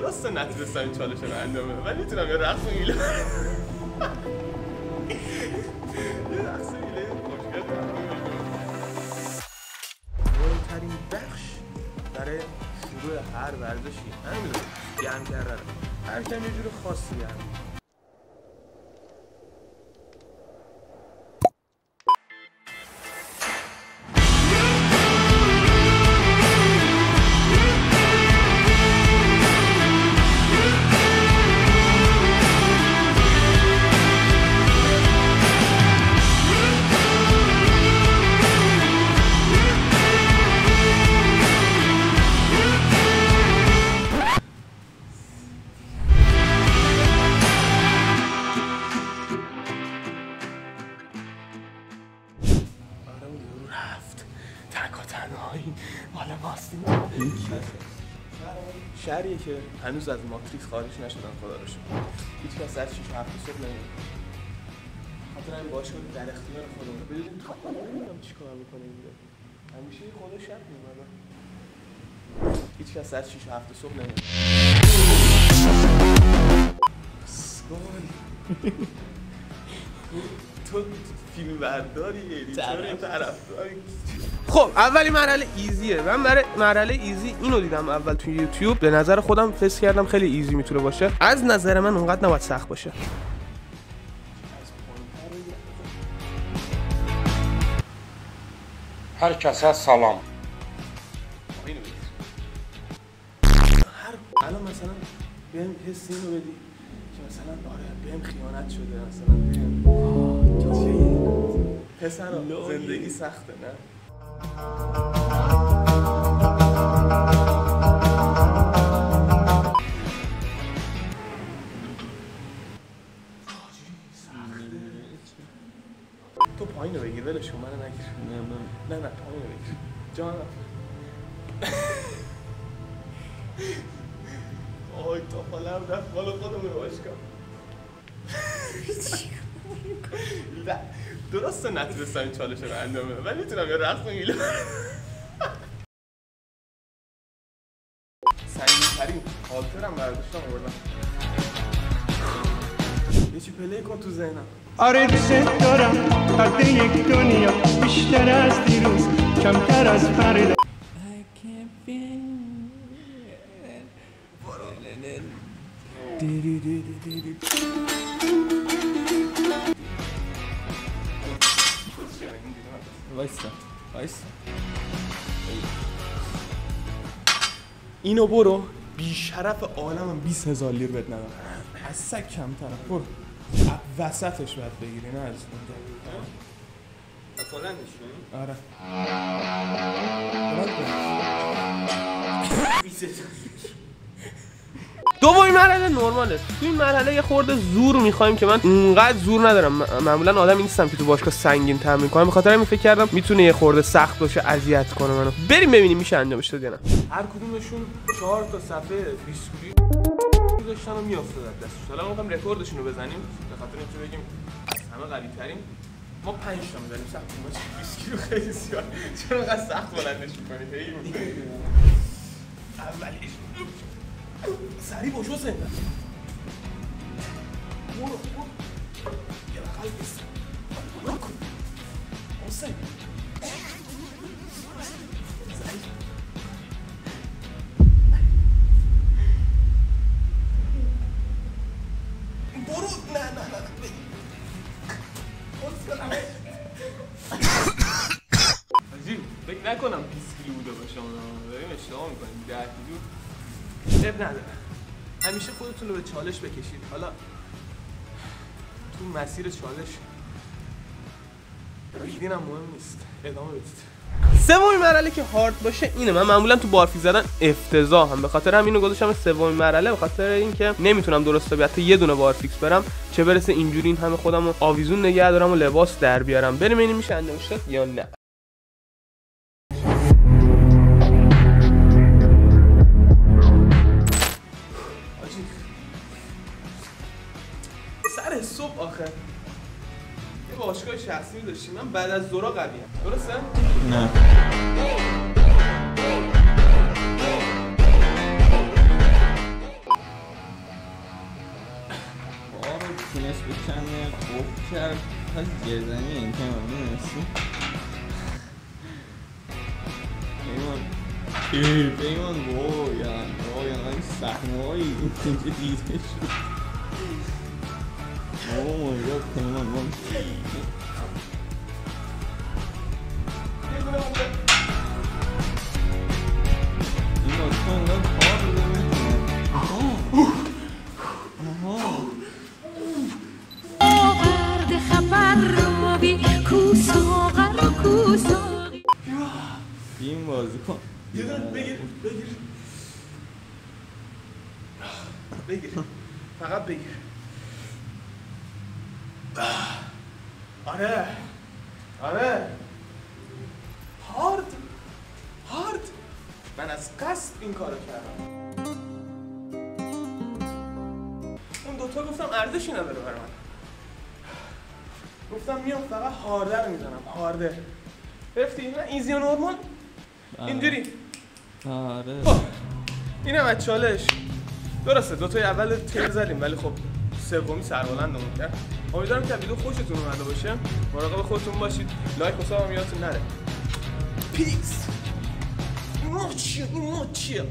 درسته نتونستم این چالش رو انجام بدم ولی میتونم یه رقص میله مهمترین بخش برای شروع هر ورزشی همین گرم کردن هر کم یه جور خاصی گرم شهریه که هنوز از ماتریکس خارج نشدن خدا رو شکر هیچ کس از 6 7 صبح نمیاد خاطر این باشگاه در اختیار خودمون بدونیم نمیدونم چیکار میکنه اینجا همیشه خدا شب میاد هیچ کس از 6 7 صبح نمیاد تو فیلم برداری ایدیتور طرفداری خب اولی مرحله ایزیه من برای مرحله ایزی اینو دیدم اول تو یوتیوب به نظر خودم فکر کردم خیلی ایزی میتونه باشه از نظر من اونقدر نباید سخت باشه هرکس سلام الان مثلا بهم حس اینو بدی که مثلا آره بهم خیانت شده مثلا بهم پسرا زندگی سخته نه تو پایین رو بگیر ولش کن منو نگیر نه پایین رو بگیر جانم آی تا حالم رفت بالا خودم رو باشکم درسته نتونستم این چالش رو انجام بدم ولی میتونم یه رقص میله سنگین‌ترین هالترم برداشتم آوردم یه چی پلی کن تو ذهنم آره دوست دارم قد یک دنیا بیشتر از دیروز کمتر از فردا وایسا اینو برو بیشرف عالمم 20,000 لیر بهت ندارم از سگ کمترم برو وسطش باید بگیری نه از اونجا بلندش کنیم؟ آره دومین مرحله نرماله تو این مرحله یه خورده زور میخوایم که من اونقدر زور ندارم معمولا آدمی نیستم که تو باشگاه سنگین تمرین کنم بخاطر همین فکر کردم میتونه یه خورده سخت باشه اذیت کنه منو بریم ببینیم میشه انجامش داد یا نه هر کدومشون 4 تا صفحه بیسکویت گذاشتن و میافتاد از دستش حالا میخوام رکوردشون رو بزنیم به خاطر اینکه بگیم از همه قوی ترین ما 5 تا می‌زنیم سخت ما 20 کیلو خیلی زیاد چرا انقدر سخت بلندش می‌کنی اولیش سریع باش حسین برو یه بخل بیست برو کن حسین برو نه عجیب فکر نکنم 20 کیلو بوده باشه داریم اشتباه میکنیم 10 کیلو اب نداره همیشه خودتون رو به چالش بکشید حالا تو مسیر چالش ریدین هم مهم نیست ادامه بدید سومین مرحله که هارد باشه اینه من معمولا تو بارفیک زدن افتضاحم به خاطر همینو گذاشتم سومین مرحله به خاطر اینکه نمیتونم درست حتی یه دونه بارفیکس برم چه برسه اینجوری این همه خودمو آویزون نگه دارم و لباس در بیارم بریم ببینیم میشه انجامش داد یا نه سر صبح آخر یه باشگاه شخصی داشتیم من بعد از ظهر قویم درسته؟ نه پیمان وای من صحنه‌ای اینجا دیده شد. اوه مای گاد پیمان وای این بازیکن انگار کار رو نمی‌کنه. آورد خبر رو بی کوساغر و کوساغی این بازیکن بگیر فقط بگیر. آره هارد من از قصد این کارو کردم. اون دوتا گفتم ارزشی نداره برای من. گفتم میام فقط هارده رو میزنم. هارده گرفتی؟ نه ایزی و نورمال اینجوری. آره اینم از چالش. درسته دوتای اول تیر زدیم ولی خب سومی سربلندمون کرد. امیدوارم که ویدیو خوشتون اومده باشه. مراقب خودتون باشید. لایک و سابم یادتون نره. پیکس. این ما چیه؟